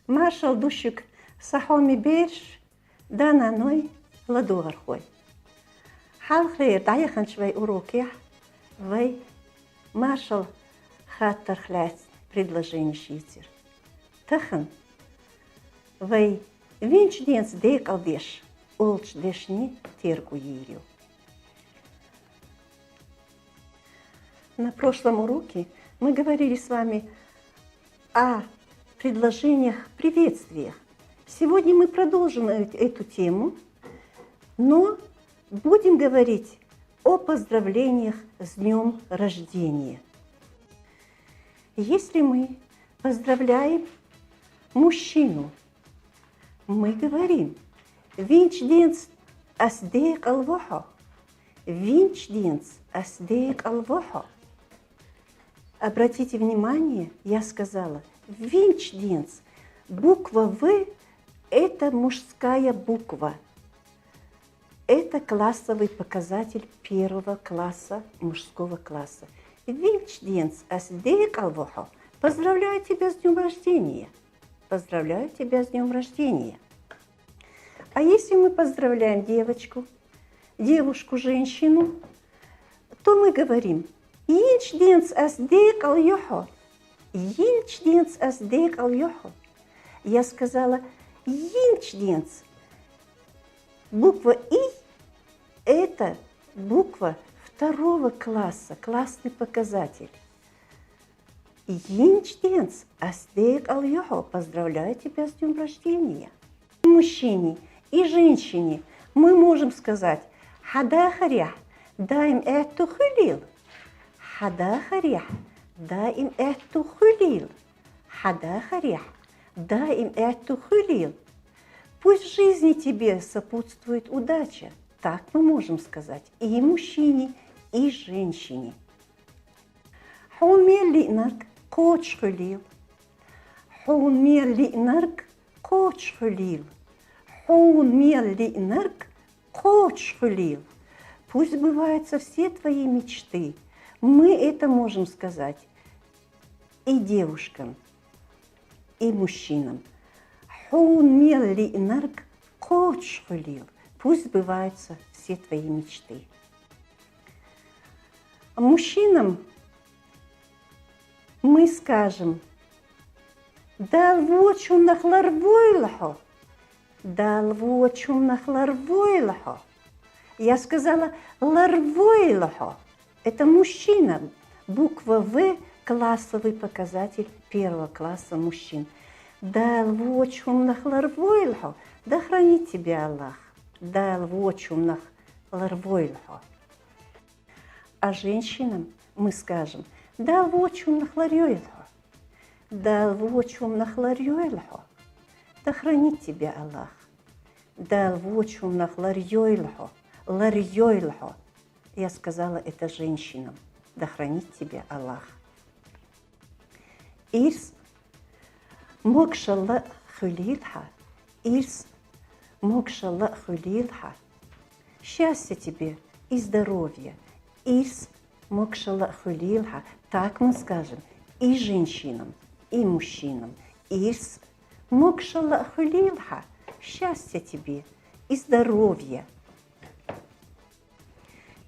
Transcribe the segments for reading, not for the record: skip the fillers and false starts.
Маршал душик сахоми берш, да на ной ладугархой. Халхлеер даяхан швей уроки, вей маршал хаттер хляц предложение шитер. Тахан, вей винч денс дек алдеш, олч дешни терку ерю. На прошлом уроке мы говорили с вами о предложениях, приветствиях. Сегодня мы продолжим эту тему, но будем говорить о поздравлениях с днем рождения. Если мы поздравляем мужчину, мы говорим «Винч денс асдек алвахо», «Винч денс асдек алвахо». Обратите внимание, я сказала «Винч денс». Буква «В» – это мужская буква. Это классовый показатель первого класса, мужского класса. «Винч денс асдек алвахо». Поздравляю тебя с днем рождения. Поздравляю тебя с днем рождения. А если мы поздравляем девочку, женщину, то мы говорим «Йинч денс асдек алйохо». «Йинч денс асдек алйохо». Я сказала «Йинч денс». Буква «И» – это буква второго класса, классный показатель. «Йинч денс асдек алйохо». Поздравляю тебя с днем рождения. И мужчине, и женщине мы можем сказать «Хадахарях, даим эту хулил». «Хадахарях, даим эту хулил». «Хадахарях, даим эту хулил». Пусть в жизни тебе сопутствует удача. Так мы можем сказать и мужчине, и женщине. Хун мер линарк коч хулил. Хун мер линарк коч хулил. Хун мер линарк коч хулил. Пусть сбываются все твои мечты. Мы это можем сказать и девушкам, и мужчинам. Хун мер линарк коч хулил. Пусть сбываются все твои мечты. Мужчинам мы скажем «Дал вочум нахларвойлахо». «Дал вочум нахларвойлахо». Я сказала «ларвойлахо». Это мужчина. Буква «В» – классовый показатель первого класса мужчин. «Дал вочум нахларвойлахо». Да хранит тебя Аллах. «Дал вочум нахларвойлахо». А женщинам мы скажем «Дал вочум нахларьойлахо». «Дал вочум нахларьойлахо». Да хранит тебя Аллах. «Дал вочум нахларьойлахо». Ларьойлахо. Я сказала это женщинам. Да хранит тебя Аллах. Ирс мокшалла хулилха. Ирс мокшалла хулилха. Счастья тебе и здоровья. Ирс мокшалла хулилха. Так мы скажем и женщинам, и мужчинам. Ирс мокшалла хулилха. Счастья тебе и здоровья.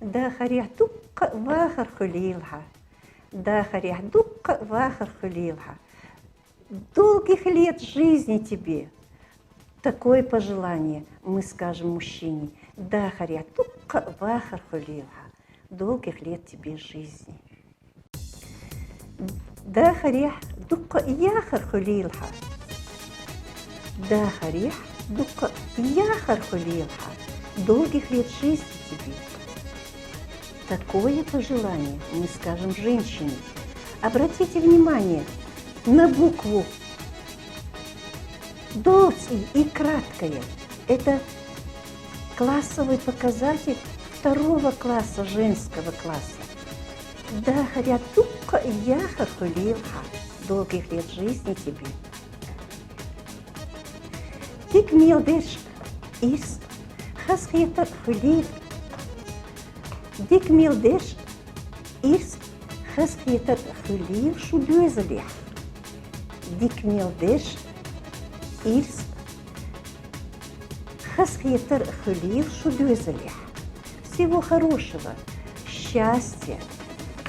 Да харяхдукка вахар хулилха. Да харяхдукка вахар хулилха. Долгих лет жизни тебе. Такое пожелание мы скажем мужчине. Да харяхдукка вахар хулилха. Долгих лет тебе жизни. Да харяхдукка яхар хулилха. Да харяхдукка яхар хулилха. Долгих лет жизни тебе. Такое пожелание мы скажем женщине. Обратите внимание на букву «доци» и краткое. Это классовый показатель второго класса, женского класса. Да харятукка яхар хулилха. Долгих лет жизни тебе. Тик милдеш из хасхета хулил. Дик милдеш из хасхета хулил шубюзалих. Дик милдеш Ильс хасхетер хулил шудюзалих. Всего хорошего, счастья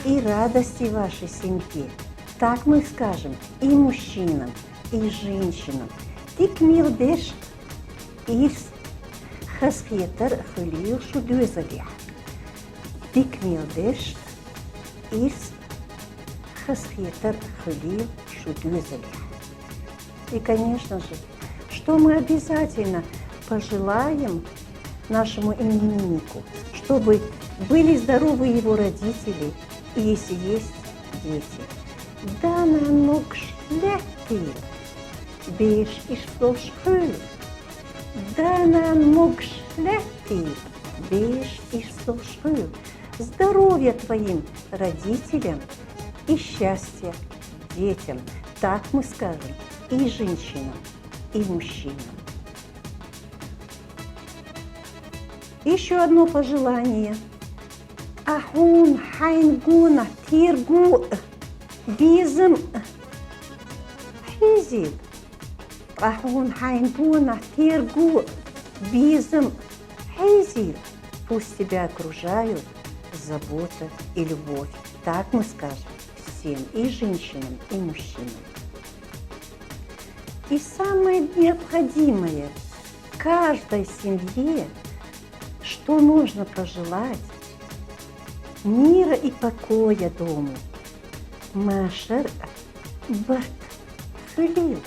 и радости в вашей семье. Так мы скажем и мужчинам, и женщинам. Тикмилдеш Ильс хасхетер хулил шудюзалих. Тикмилдеш Ильс хасхетер хулил шудюзалих. И, конечно же, что мы обязательно пожелаем нашему имениннику, чтобы были здоровы его родители и, если есть дети. Дана нокш летил, беш иш шхөл. Дана нокш летил, беш иш шхөл. Здоровья твоим родителям и счастья детям. Так мы скажем и женщинам, и мужчинам. Еще одно пожелание. Ахун хайнгуна тиргу бизм хизит. Ахун хайнгуна тиргу бизм хизит. Пусть тебя окружают забота и любовь. Так мы скажем всем, и женщинам, и мужчинам. И самое необходимое каждой семье, что нужно пожелать, мира и покоя дому. Машер барт хулил,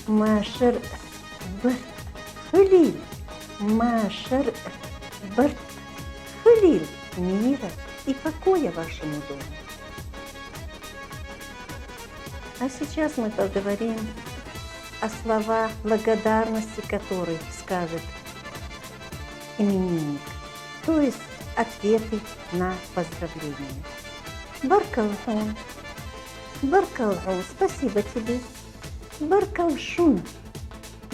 машер барт хулил, машер барт хулил. Мира и покоя вашему дому. А сейчас мы поговорим о словах благодарности, которые скажет именинник, то есть ответы на поздравления. Баркалхун, баркалхун, спасибо тебе. Баркалшун,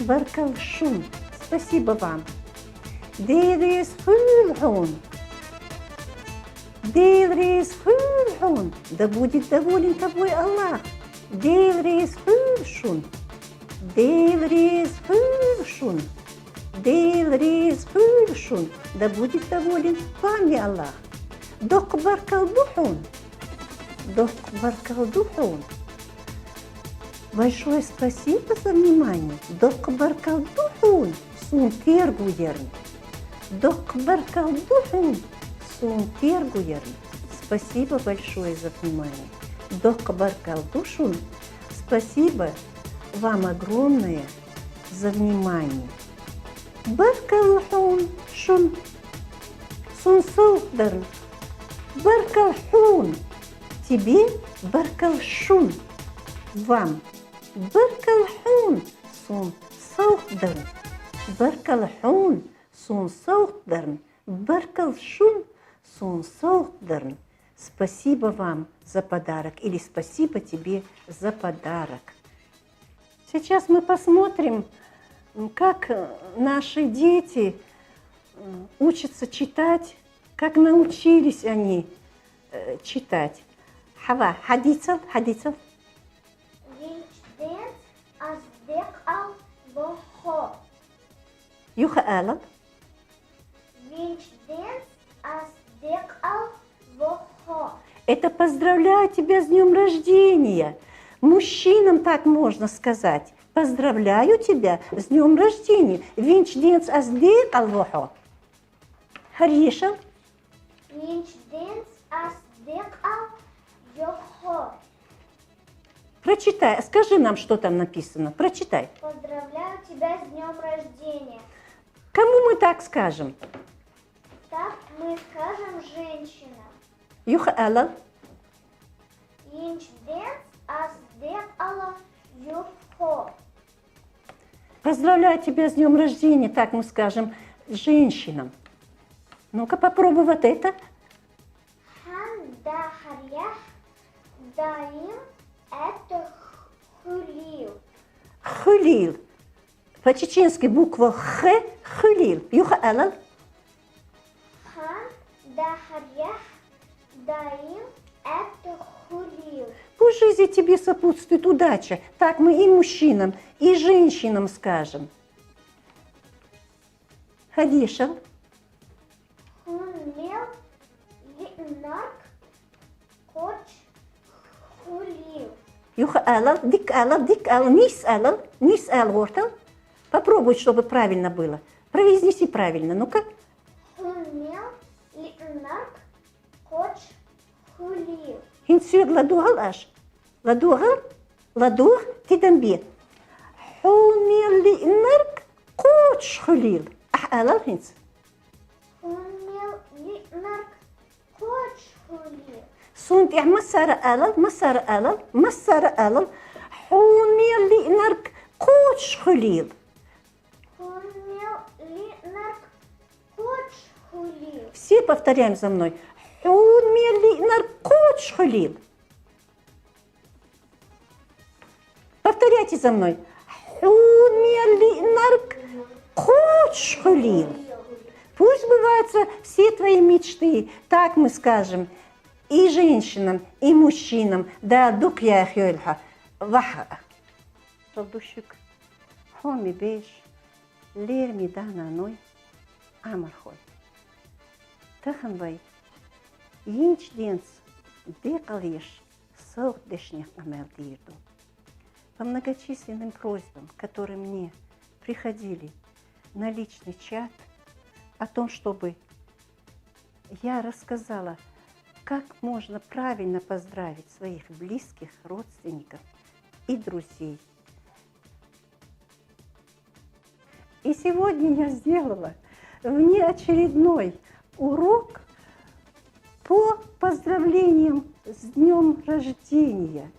баркалшун, спасибо вам. Дейрис хулхун, дейрис хулхун, да будет доволен тобой Аллах. Дейрис хулшун. Дейлрис хулшун, дейлрис хулшун, да будет доволен вами Аллах. Док баркалдухун, док баркалдухун. Большое спасибо за внимание. Док баркалдухун, сун тергуерн. Док баркалдухун, сун тергуерн. Спасибо большое за внимание. Док баркалдушун, спасибо вам огромное за внимание. Баркалхун шун, сун саударн. Баркалхун, тебе баркалшун, вам. Баркалхун, сун саударн. Баркалхун, сун саударн. Баркалшун, сун саударн. Спасибо вам за подарок или спасибо тебе за подарок. Сейчас мы посмотрим, как наши дети учатся читать, как научились они читать. Хава, хадицев, хадицев. Винчденс аздек ал бохо. Юха алаб. Винчденс аздек ал бохо. Это поздравляю тебя с днем рождения. Мужчинам так можно сказать. Поздравляю тебя с днем рождения. Винчденс аздек алвохо. Харишел. Винчденс аздек ал йохо. Прочитай. Скажи нам, что там написано. Прочитай. Поздравляю тебя с днем рождения. Кому мы так скажем? Так мы скажем женщинам. Юха алаб. Винчденс аздек ал йохо. Поздравляю тебя с днем рождения, так мы скажем женщинам. Ну-ка попробуй вот это. Хан да харях даим это хулил. Хулил. По-чеченски буква Х – хулил. Юха алал. Хан да харях даим это хулил. Пусть жизни тебе сопутствует удача. Так мы и мужчинам, и женщинам скажем. Хадиша. Хулил линарк коч хулил. Юха алал, дик алал, нис алал, вортал. Попробуй, чтобы правильно было. Произнеси правильно, ну-ка. Хулил линарк коч хулил. Хинсюр ладугал аш. Ладуг тидамбе. Хумир линарк коч хулил. Ах алал хинс. Хулил линарк коч хулил. Сунт مسار ألل حومي لإنرك كوتش خليل Хулил линарк коч хулил. все повторяем за мной حومي لإنرك كوتش خليل повторяйте за мной حومي لإنرك كوتش خليل пусть сбываются все твои мечты, так мы скажем. И женщинам, и мужчинам, да дук я хёльха, ваха. Шалдушик, хоми беш, лер ми дана ной, амархой. Таханбай, инч денц, декалеш, сок дешнях амердирду. По многочисленным просьбам, которые мне приходили на личный чат, о том, чтобы я рассказала, как можно правильно поздравить своих близких, родственников и друзей. И сегодня я сделала внеочередной урок по поздравлениям с днем рождения,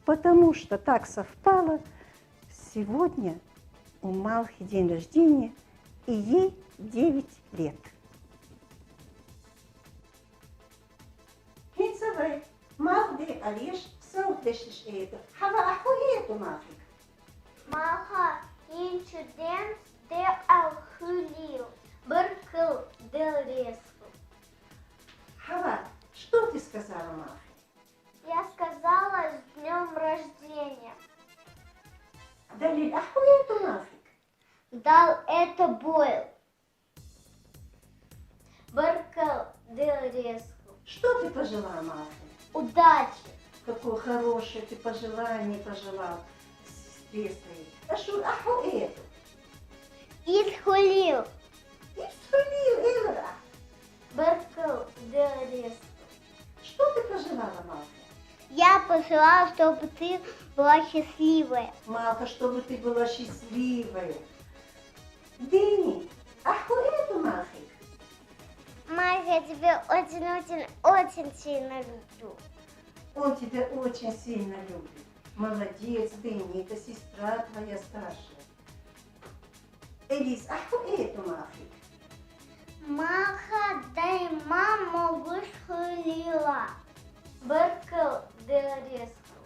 потому что так совпало, сегодня у Малхи день рождения, и ей 9 лет. Малхи Алиш, саутешиш это. Хава ахуету Малхи. Малха инчуденс де алхулил. Быркыл дел резку. Хава, что ты сказала, Малхи? Я сказала с днем рождения. Далиль ахуету Малхи. Дал это бойл. Быркыл дел резку. Что ты пожелала, Малхи? Удачи. Какое хорошее ты пожелание пожелал сестре своей. Ашур ахуэту. Исхулил. Исхулил элра. Быркыл дел резку. Что ты пожелала, Малхи? Я пожелала, чтобы ты была счастливая. Малха, чтобы ты была счастливая. Дени, ахуэту, Малхи. Майка, я тебя очень сильно люблю. Он тебя очень сильно любит. Молодец, Дени, это сестра твоя старшая. Элис, ахуэту, Малхи. Маха, дай маму гушхулила. Быркал дерезку.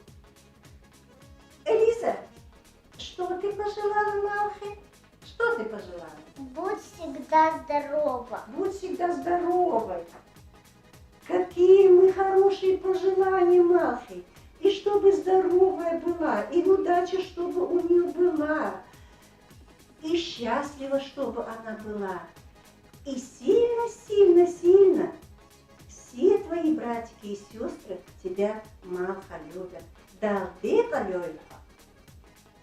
Элиза, что ты пожелала, Малхи? Что ты пожелала? Будь всегда здорова. Будь всегда здоровой. Какие мы хорошие пожелания, Малхи. И чтобы здоровая была, и удача, чтобы у нее была. И счастлива, чтобы она была. И сильно все твои братики и сестры тебя, Малха, любят. Да, ты, Калёйха.